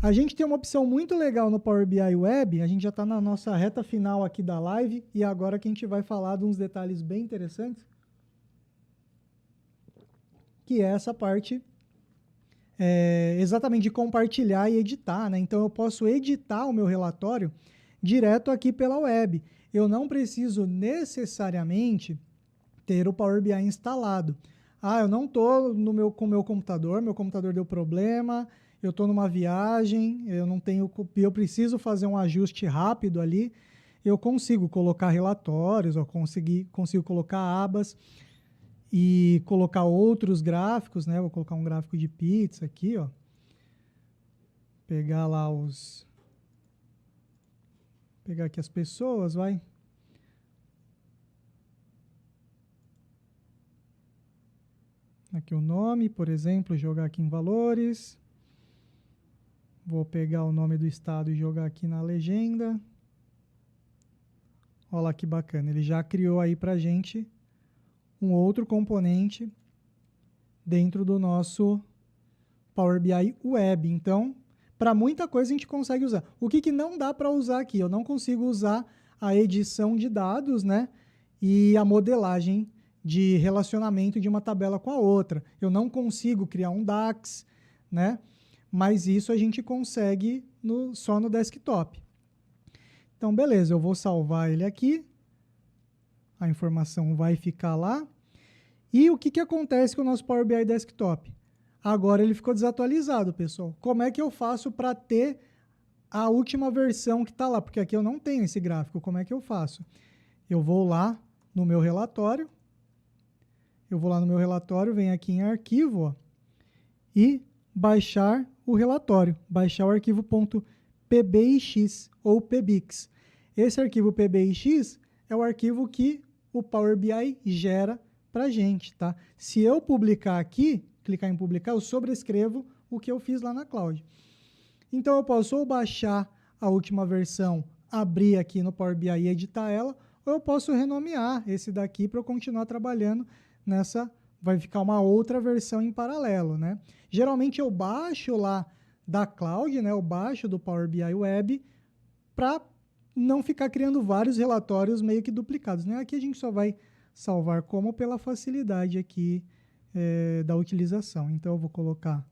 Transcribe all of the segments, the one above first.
A gente tem uma opção muito legal no Power BI Web, a gente já está na nossa reta final aqui da live, e agora que a gente vai falar de uns detalhes bem interessantes, que é essa parte exatamente de compartilhar e editar, né? Então eu posso editar o meu relatório direto aqui pela web. Eu não preciso necessariamente ter o Power BI instalado. Ah, eu não estou com o meu computador deu problema, eu estou numa viagem, eu preciso fazer um ajuste rápido ali, eu consigo colocar relatórios, eu consigo colocar abas e colocar outros gráficos, né? Vou colocar um gráfico de pizza aqui, ó. Pegar lá pegar aqui as pessoas, vai. Aqui o nome, por exemplo, jogar aqui em valores. Vou pegar o nome do estado e jogar aqui na legenda. Olha lá que bacana, ele já criou aí pra gente um outro componente dentro do nosso Power BI Web. Então, para muita coisa a gente consegue usar. O que não dá para usar aqui? Eu não consigo usar a edição de dados, né? E a modelagem de relacionamento de uma tabela com a outra. Eu não consigo criar um DAX, né? Mas isso a gente consegue só no desktop. Então, beleza, eu vou salvar ele aqui. A informação vai ficar lá. E o que acontece com o nosso Power BI Desktop? Agora ele ficou desatualizado, pessoal. Como é que eu faço para ter a última versão que está lá? Porque aqui eu não tenho esse gráfico. Como é que eu faço? Eu vou lá no meu relatório. Venho aqui em arquivo, ó, e baixar o relatório. Baixar o arquivo .pbix ou pbix. Esse arquivo pbix é o arquivo que o Power BI gera para a gente, tá? Se eu publicar aqui, clicar em publicar, eu sobrescrevo o que eu fiz lá na cloud. Então eu posso ou baixar a última versão, abrir aqui no Power BI e editar ela, ou eu posso renomear esse daqui para eu continuar trabalhando nessa, vai ficar uma outra versão em paralelo, né? Geralmente eu baixo lá da cloud, né? Eu baixo do Power BI Web para não ficar criando vários relatórios meio que duplicados, né? Aqui a gente só vai salvar como pela facilidade aqui da utilização. Então eu vou colocar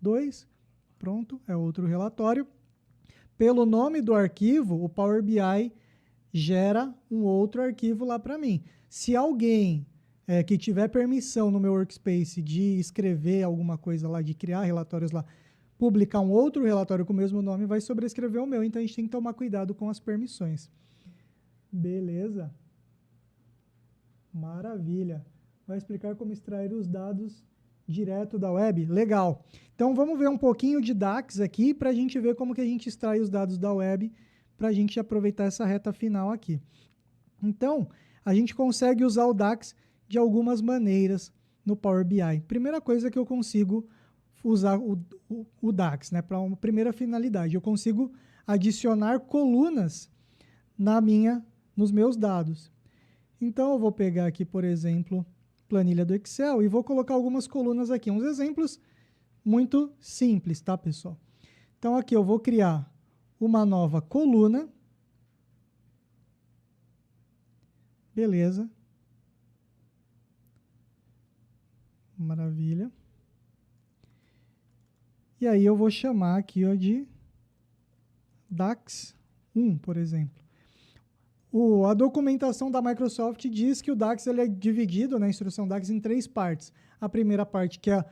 2, pronto, é outro relatório. Pelo nome do arquivo, o Power BI gera um outro arquivo lá para mim. Se alguém que tiver permissão no meu workspace de escrever alguma coisa lá, de criar relatórios lá, publicar um outro relatório com o mesmo nome, vai sobrescrever o meu. Então a gente tem que tomar cuidado com as permissões. Beleza? Maravilha. Vai explicar como extrair os dados direto da web? Legal. Então vamos ver um pouquinho de DAX aqui para a gente ver como que a gente extrai os dados da web para a gente aproveitar essa reta final aqui. Então, a gente consegue usar o DAX de algumas maneiras no Power BI. Primeira coisa que eu consigo usar o DAX, né, para uma primeira finalidade. Eu consigo adicionar colunas nos meus dados. Então, eu vou pegar aqui, por exemplo, planilha do Excel e vou colocar algumas colunas aqui. Uns exemplos muito simples, tá, pessoal? Então, aqui eu vou criar uma nova coluna. Beleza. Maravilha. E aí eu vou chamar aqui ó, de DAX 1, por exemplo. A documentação da Microsoft diz que o DAX ele é dividido na instrução DAX em 3 partes. A primeira parte que é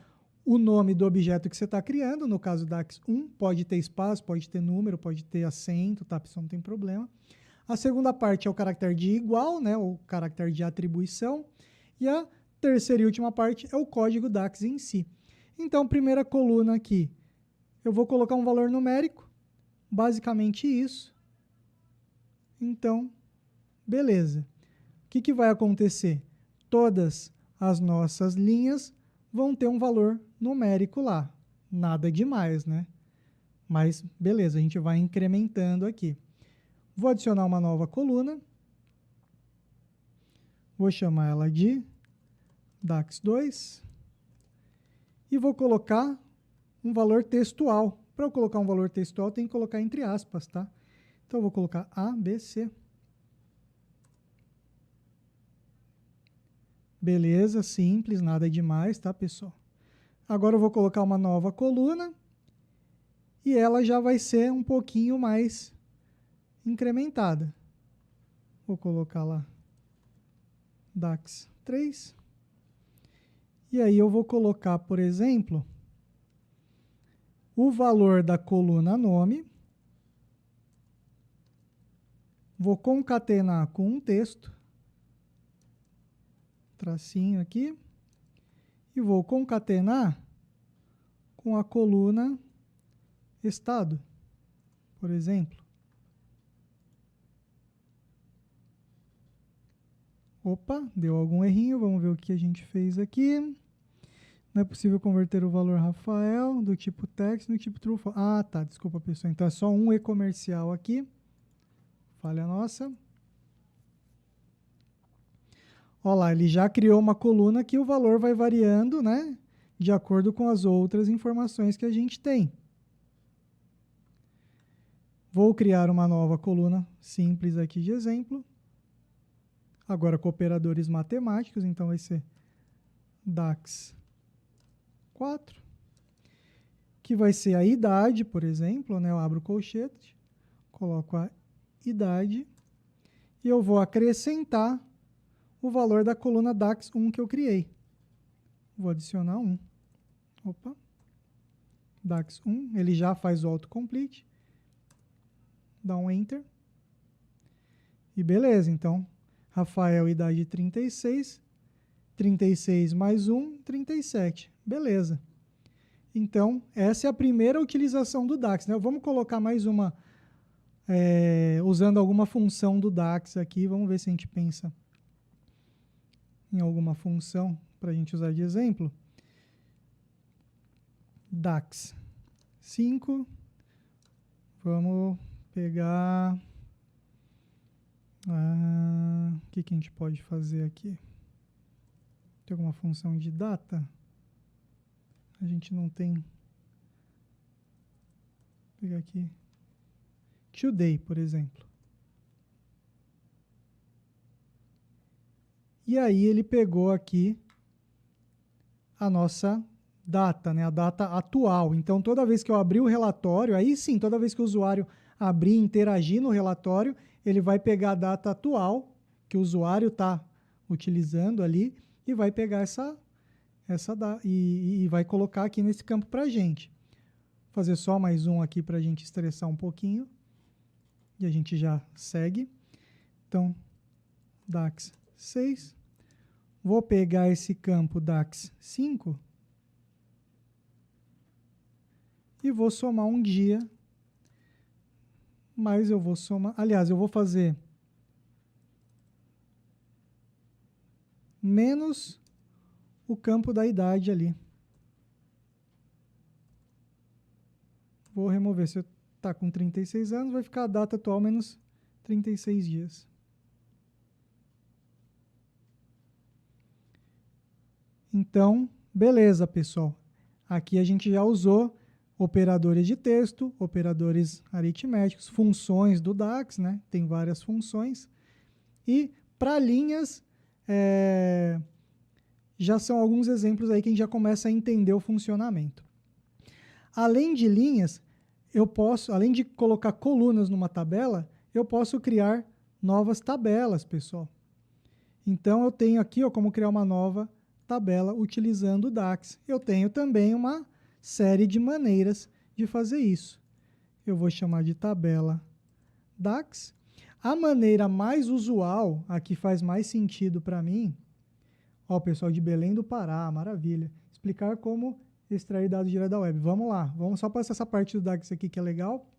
o nome do objeto que você está criando, no caso DAX 1, pode ter espaço, pode ter número, pode ter acento, tá? Isso não tem problema. A segunda parte é o caractere de igual, né? O caractere de atribuição. E a terceira e última parte é o código DAX em si. Então, primeira coluna aqui, eu vou colocar um valor numérico, basicamente isso. Então, beleza. O que vai acontecer? Todas as nossas linhas vão ter um valor numérico lá. Nada demais, né? Mas, beleza, a gente vai incrementando aqui. Vou adicionar uma nova coluna. Vou chamar ela de DAX2. E vou colocar um valor textual, Para eu colocar um valor textual, tem que colocar entre aspas, tá? Então, eu vou colocar A, B, C. Beleza, simples, nada demais, tá, pessoal? Agora eu vou colocar uma nova coluna e ela já vai ser um pouquinho mais incrementada. Vou colocar lá DAX 3. E aí eu vou colocar, por exemplo, o valor da coluna nome. Vou concatenar com um texto. Tracinho aqui. E vou concatenar com a coluna estado, por exemplo. Opa, deu algum errinho. Vamos ver o que a gente fez aqui. Não é possível converter o valor Rafael do tipo text no tipo true. Ah, tá. Desculpa, pessoal. Então é só um e-comercial aqui. Falha nossa. Olha lá, ele já criou uma coluna que o valor vai variando, né? De acordo com as outras informações que a gente tem. Vou criar uma nova coluna simples aqui de exemplo. Agora com operadores matemáticos, então vai ser DAX 4, que vai ser a idade, por exemplo, né? Eu abro o colchete, coloco a idade e eu vou acrescentar o valor da coluna DAX 1 que eu criei. Vou adicionar 1. Opa. DAX 1, ele já faz o autocomplete. Dá um Enter. E beleza, então, Rafael, idade 36. 36 mais 1, 37. Beleza. Então, essa é a primeira utilização do DAX, né? Vamos colocar mais uma, usando alguma função do DAX aqui. Vamos ver se a gente pensa em alguma função para a gente usar de exemplo. DAX 5. Vamos pegar... o que a gente pode fazer aqui? Tem alguma função de data? A gente não tem. Vou pegar aqui. Today, por exemplo. E aí ele pegou aqui a nossa data, né? A data atual. Então, toda vez que eu abrir o relatório, aí sim, toda vez que o usuário abrir e interagir no relatório, ele vai pegar a data atual que o usuário está utilizando ali e vai pegar essa e vai colocar aqui nesse campo para a gente. Vou fazer só mais um aqui para a gente estressar um pouquinho. E a gente já segue. Então, DAX 6. Vou pegar esse campo DAX 5 e vou somar um dia. Mas eu vou somar... Aliás, eu vou fazer menos o campo da idade ali. Vou remover. Se eu está com 36 anos, vai ficar a data atual menos 36 dias. Então, beleza, pessoal. Aqui a gente já usou operadores de texto, operadores aritméticos, funções do DAX, né? Tem várias funções. E para linhas, já são alguns exemplos aí que a gente já começa a entender o funcionamento. Além de linhas, eu posso, além de colocar colunas numa tabela, eu posso criar novas tabelas, pessoal. Então, eu tenho aqui como criar uma nova tabela utilizando o DAX. Eu tenho também uma série de maneiras de fazer isso. Eu vou chamar de tabela DAX. A maneira mais usual, a que faz mais sentido para mim, ó, pessoal de Belém do Pará, maravilha. Explicar como extrair dados direto da web. Vamos lá, vamos só passar essa parte do DAX aqui que é legal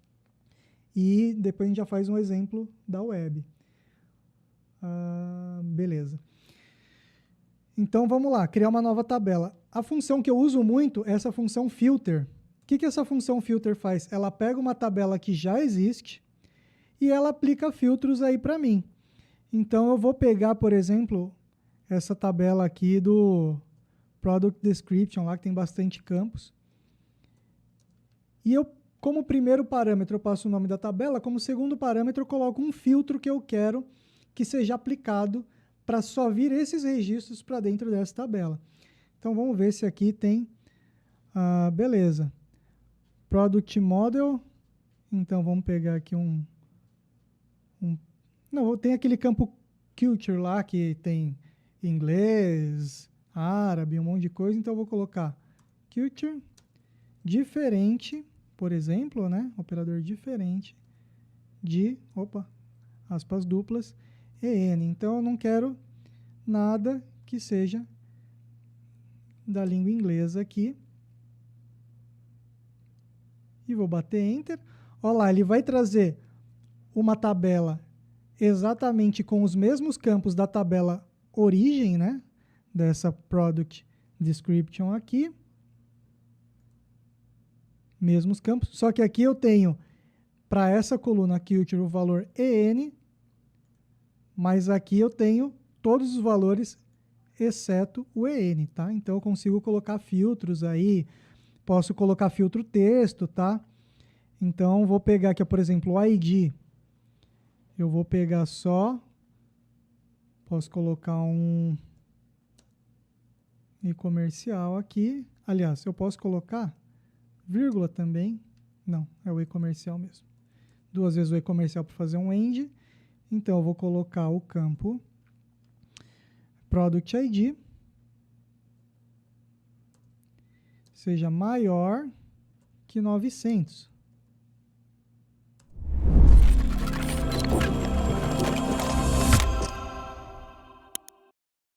e depois a gente já faz um exemplo da web. Beleza. Então vamos lá, criar uma nova tabela. A função que eu uso muito é essa função filter. O que essa função filter faz? Ela pega uma tabela que já existe e ela aplica filtros aí para mim. Então eu vou pegar, por exemplo, essa tabela aqui do Product Description, lá que tem bastante campos. E eu como primeiro parâmetro eu passo o nome da tabela, como segundo parâmetro eu coloco um filtro que eu quero que seja aplicado para só vir esses registros para dentro dessa tabela. Então vamos ver se aqui tem, beleza, Product Model. Então vamos pegar aqui não, tem aquele campo Culture lá que tem inglês, árabe, um monte de coisa, então eu vou colocar Culture diferente, por exemplo, né? Operador diferente de, aspas duplas, EN. Então eu não quero nada que seja da língua inglesa aqui. E vou bater Enter. Olha lá, ele vai trazer uma tabela exatamente com os mesmos campos da tabela origem, né? Dessa Product Description aqui. Mesmos campos, só que aqui eu tenho para essa coluna Culture o valor EN, mas aqui eu tenho todos os valores exceto o EN, tá? Então eu consigo colocar filtros aí, posso colocar filtro texto, tá? Então vou pegar aqui, por exemplo, o ID. Eu vou pegar só, posso colocar um e-comercial aqui. Aliás, eu posso colocar vírgula também. Não, é o e-comercial mesmo. Duas vezes o e-comercial para fazer um end. Então eu vou colocar o campo Product ID seja maior que 900.